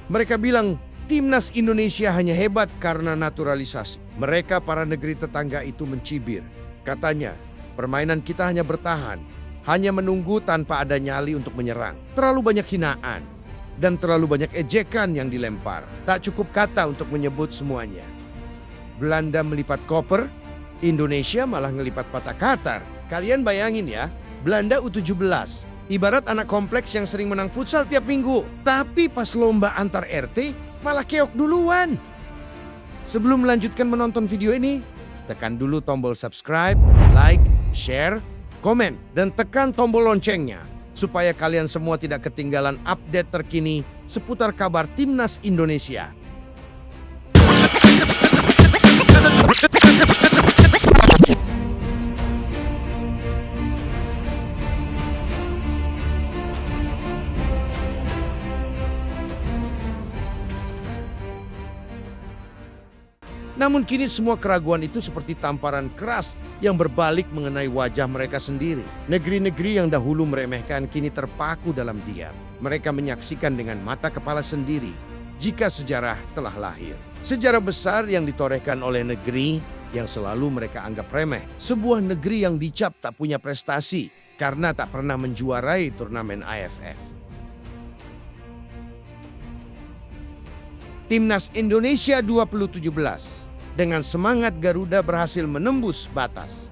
Mereka bilang timnas Indonesia hanya hebat karena naturalisasi. Mereka para negeri tetangga itu mencibir. Katanya, permainan kita hanya bertahan, hanya menunggu tanpa ada nyali untuk menyerang. Terlalu banyak hinaan dan terlalu banyak ejekan yang dilempar. Tak cukup kata untuk menyebut semuanya. Belanda melipat koper, Indonesia malah ngelipat patah Qatar. Kalian bayangin ya, Belanda U17. Ibarat anak kompleks yang sering menang futsal tiap minggu. Tapi pas lomba antar RT, malah keok duluan. Sebelum melanjutkan menonton video ini, tekan dulu tombol subscribe, like, share, komen, dan tekan tombol loncengnya. Supaya kalian semua tidak ketinggalan update terkini seputar kabar Timnas Indonesia. Namun kini semua keraguan itu seperti tamparan keras yang berbalik mengenai wajah mereka sendiri. Negeri-negeri yang dahulu meremehkan kini terpaku dalam diam. Mereka menyaksikan dengan mata kepala sendiri jika sejarah telah lahir. Sejarah besar yang ditorehkan oleh negeri yang selalu mereka anggap remeh. Sebuah negeri yang dicap tak punya prestasi karena tak pernah menjuarai turnamen AFF. Timnas Indonesia 2017 dengan semangat Garuda berhasil menembus batas.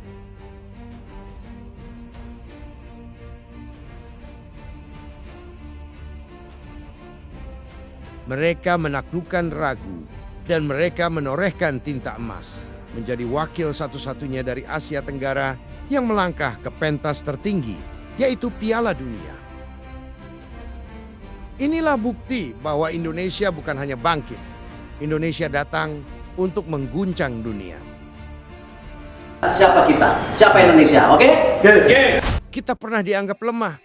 Mereka menaklukkan ragu dan mereka menorehkan tinta emas. Menjadi wakil satu-satunya dari Asia Tenggara yang melangkah ke pentas tertinggi, yaitu Piala Dunia. Inilah bukti bahwa Indonesia bukan hanya bangkit. Indonesia datang untuk mengguncang dunia. Siapa kita? Siapa Indonesia? Oke? Kita pernah dianggap lemah,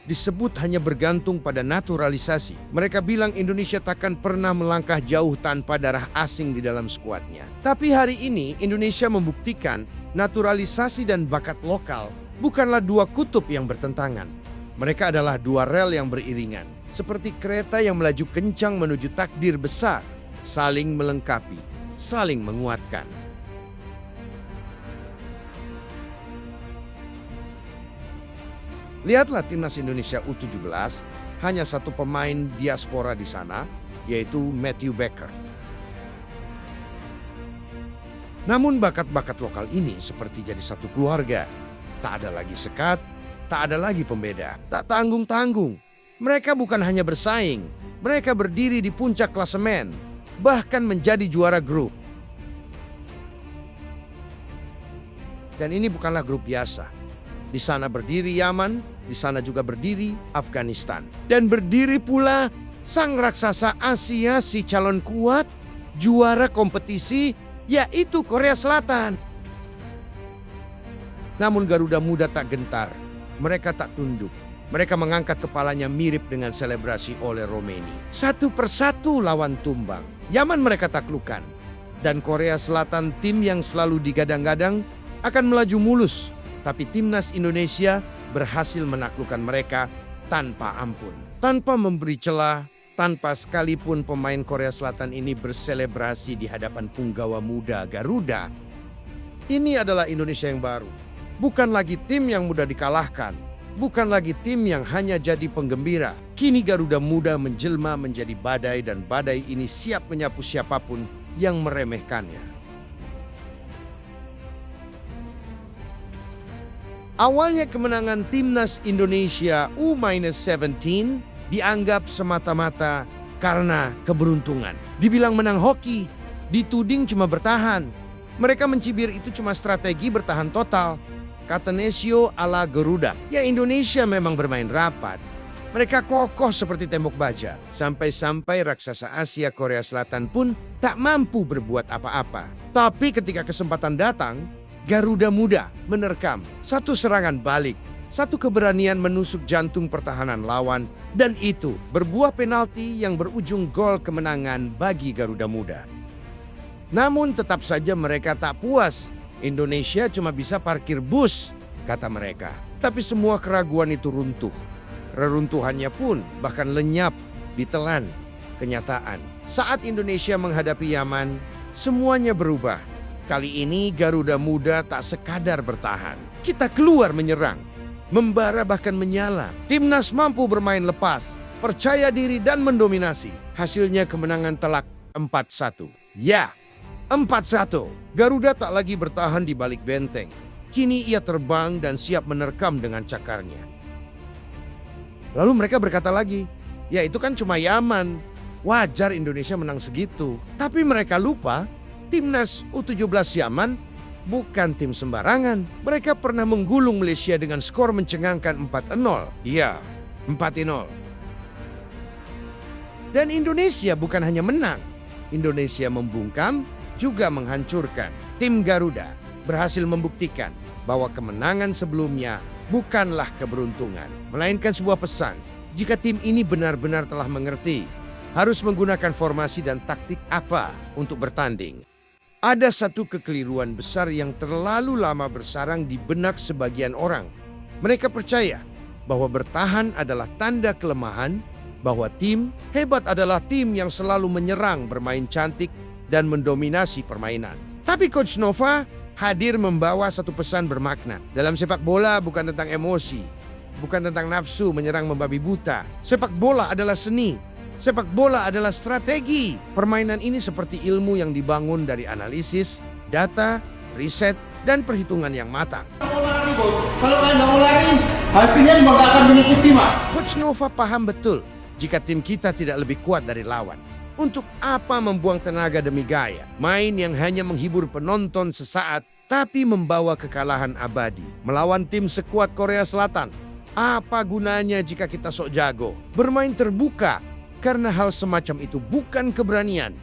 disebut hanya bergantung pada naturalisasi. Mereka bilang Indonesia takkan pernah melangkah jauh tanpa darah asing di dalam skuadnya. Tapi hari ini Indonesia membuktikan naturalisasi dan bakat lokal bukanlah dua kutub yang bertentangan. Mereka adalah dua rel yang beriringan, seperti kereta yang melaju kencang menuju takdir besar, saling melengkapi, saling menguatkan. Lihatlah timnas Indonesia U17, hanya satu pemain diaspora di sana, yaitu Matthew Baker. Namun bakat-bakat lokal ini seperti jadi satu keluarga. Tak ada lagi sekat, tak ada lagi pembeda, tak tanggung-tanggung. Mereka bukan hanya bersaing, mereka berdiri di puncak klasemen, bahkan menjadi juara grup. Dan ini bukanlah grup biasa. Di sana berdiri Yaman, di sana juga berdiri Afghanistan. Dan berdiri pula sang raksasa Asia, si calon kuat, juara kompetisi, yaitu Korea Selatan. Namun Garuda Muda tak gentar, mereka tak tunduk. Mereka mengangkat kepalanya mirip dengan selebrasi oleh Romeni. Satu persatu lawan tumbang. Yaman mereka taklukkan. Dan Korea Selatan, tim yang selalu digadang-gadang, akan melaju mulus. Tapi timnas Indonesia berhasil menaklukkan mereka tanpa ampun. Tanpa memberi celah, tanpa sekalipun pemain Korea Selatan ini berselebrasi di hadapan punggawa muda Garuda. Ini adalah Indonesia yang baru. Bukan lagi tim yang mudah dikalahkan. Bukan lagi tim yang hanya jadi penggembira. Kini Garuda Muda menjelma menjadi badai dan badai ini siap menyapu siapapun yang meremehkannya. Awalnya kemenangan timnas Indonesia U-17 dianggap semata-mata karena keberuntungan. Dibilang menang hoki, dituding cuma bertahan. Mereka mencibir itu cuma strategi bertahan total. Kata Nesio ala Garuda, ya Indonesia memang bermain rapat. Mereka kokoh seperti tembok baja. Sampai-sampai raksasa Asia Korea Selatan pun tak mampu berbuat apa-apa. Tapi ketika kesempatan datang, Garuda Muda menerkam satu serangan balik, satu keberanian menusuk jantung pertahanan lawan, dan itu berbuah penalti yang berujung gol kemenangan bagi Garuda Muda. Namun tetap saja mereka tak puas. Indonesia cuma bisa parkir bus, kata mereka. Tapi semua keraguan itu runtuh. Reruntuhannya pun bahkan lenyap, ditelan. kenyataan. Saat Indonesia menghadapi Yaman, semuanya berubah. Kali ini Garuda Muda tak sekadar bertahan. Kita keluar menyerang, membara bahkan menyala. Timnas mampu bermain lepas, percaya diri dan mendominasi. Hasilnya kemenangan telak 4-1. Ya, 4-1. Garuda tak lagi bertahan di balik benteng. Kini ia terbang dan siap menerkam dengan cakarnya. Lalu mereka berkata lagi, ya itu kan cuma Yaman. Wajar Indonesia menang segitu. Tapi mereka lupa, Timnas U17 Yaman bukan tim sembarangan. Mereka pernah menggulung Malaysia dengan skor mencengangkan 4-0. Iya, 4-0. Dan Indonesia bukan hanya menang. Indonesia membungkam, juga menghancurkan. Tim Garuda berhasil membuktikan bahwa kemenangan sebelumnya bukanlah keberuntungan, melainkan sebuah pesan. Jika tim ini benar-benar telah mengerti, harus menggunakan formasi dan taktik apa untuk bertanding. Ada satu kekeliruan besar yang terlalu lama bersarang di benak sebagian orang. Mereka percaya bahwa bertahan adalah tanda kelemahan, bahwa tim hebat adalah tim yang selalu menyerang, bermain cantik, dan mendominasi permainan. Tapi Coach Nova hadir membawa satu pesan bermakna. Dalam sepak bola bukan tentang emosi, bukan tentang nafsu menyerang membabi buta. Sepak bola adalah seni. Sepak bola adalah strategi. Permainan ini seperti ilmu yang dibangun dari analisis, data, riset, dan perhitungan yang matang. Mau lari, Bos. Kalau kalian nggak mau lari, hasilnya juga nggak akan mengikuti, Mas. Coach Nova paham betul jika tim kita tidak lebih kuat dari lawan. Untuk apa membuang tenaga demi gaya? Main yang hanya menghibur penonton sesaat, tapi membawa kekalahan abadi. Melawan tim sekuat Korea Selatan. Apa gunanya jika kita sok jago? Bermain terbuka, karena hal semacam itu bukan keberanian.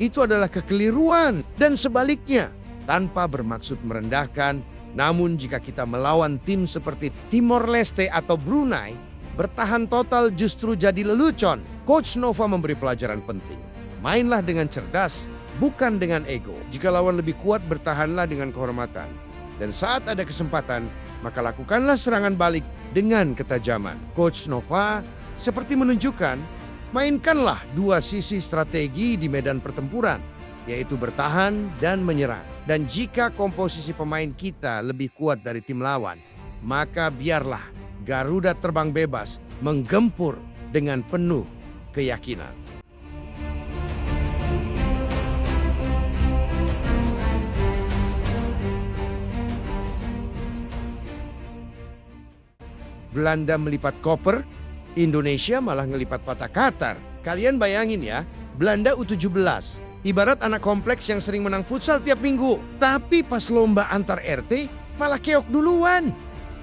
Itu adalah kekeliruan. Dan sebaliknya, tanpa bermaksud merendahkan, namun jika kita melawan tim seperti Timor Leste atau Brunei, bertahan total justru jadi lelucon. Coach Nova memberi pelajaran penting. Mainlah dengan cerdas, bukan dengan ego. Jika lawan lebih kuat, bertahanlah dengan kehormatan. Dan saat ada kesempatan, maka lakukanlah serangan balik dengan ketajaman. Coach Nova seperti menunjukkan, mainkanlah dua sisi strategi di medan pertempuran, yaitu bertahan dan menyerang. Dan jika komposisi pemain kita lebih kuat dari tim lawan, maka biarlah Garuda terbang bebas, menggempur dengan penuh keyakinan. Belanda melipat koper, Indonesia malah ngelipat patah Qatar. Kalian bayangin ya, Belanda U17, ibarat anak kompleks yang sering menang futsal tiap minggu. Tapi pas lomba antar RT, malah keok duluan.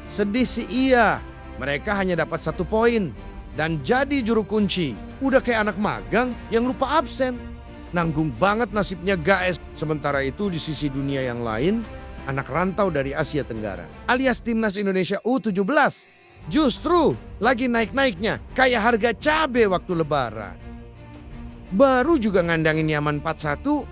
Sedih sih iya, mereka hanya dapat 1 poin. Dan jadi juru kunci, udah kayak anak magang yang lupa absen. Nanggung banget nasibnya Gaes. Sementara itu di sisi dunia yang lain, anak rantau dari Asia Tenggara, alias Timnas Indonesia U17, justru lagi naik-naiknya kayak harga cabai waktu lebaran. Baru juga ngandangin Yaman 4-1,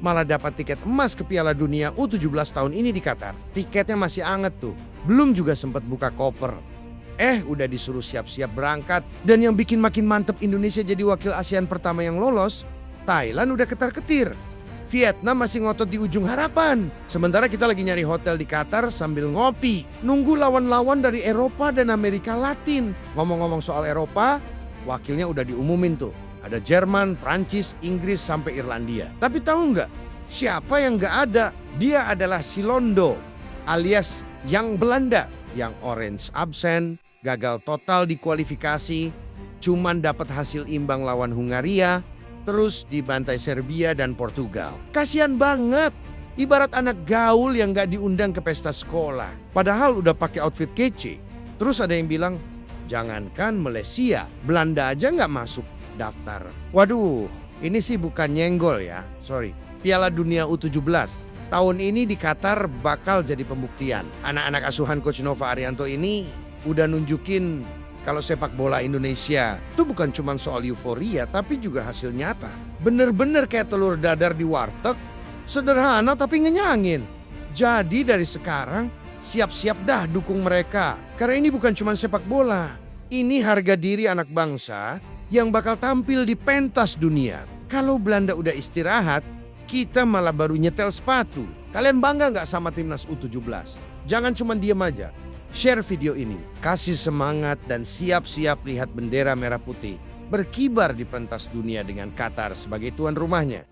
malah dapat tiket emas ke Piala Dunia U17 tahun ini di Qatar. Tiketnya masih anget tuh, belum juga sempat buka koper. Udah disuruh siap-siap berangkat. Dan yang bikin makin mantep Indonesia jadi wakil ASEAN pertama yang lolos, Thailand udah ketar-ketir. Vietnam masih ngotot di ujung harapan. Sementara kita lagi nyari hotel di Qatar sambil ngopi, nunggu lawan-lawan dari Eropa dan Amerika Latin. Ngomong-ngomong soal Eropa, wakilnya udah diumumin tuh. Ada Jerman, Prancis, Inggris, sampai Irlandia. Tapi tahu nggak siapa yang nggak ada? Dia adalah si Londo, alias yang Belanda, yang orange absen, gagal total di kualifikasi, cuman dapat hasil imbang lawan Hungaria, terus dibantai Serbia dan Portugal. Kasian banget, ibarat anak gaul yang gak diundang ke pesta sekolah. Padahal udah pakai outfit kece. Terus ada yang bilang, jangankan Malaysia, Belanda aja gak masuk daftar. Waduh, ini sih bukan nyenggol ya, sorry. Piala Dunia U17 tahun ini di Qatar bakal jadi pembuktian. Anak-anak asuhan Coach Nova Arianto ini udah nunjukin kalau sepak bola Indonesia itu bukan cuma soal euforia, tapi juga hasil nyata. Bener-bener kayak telur dadar di warteg, sederhana tapi ngenyangin. Jadi dari sekarang, siap-siap dah dukung mereka. Karena ini bukan cuma sepak bola. Ini harga diri anak bangsa yang bakal tampil di pentas dunia. Kalau Belanda udah istirahat, kita malah baru nyetel sepatu. Kalian bangga nggak sama timnas U17? Jangan cuma diem aja. Share video ini, kasih semangat dan siap-siap lihat bendera merah putih berkibar di pentas dunia dengan Qatar sebagai tuan rumahnya.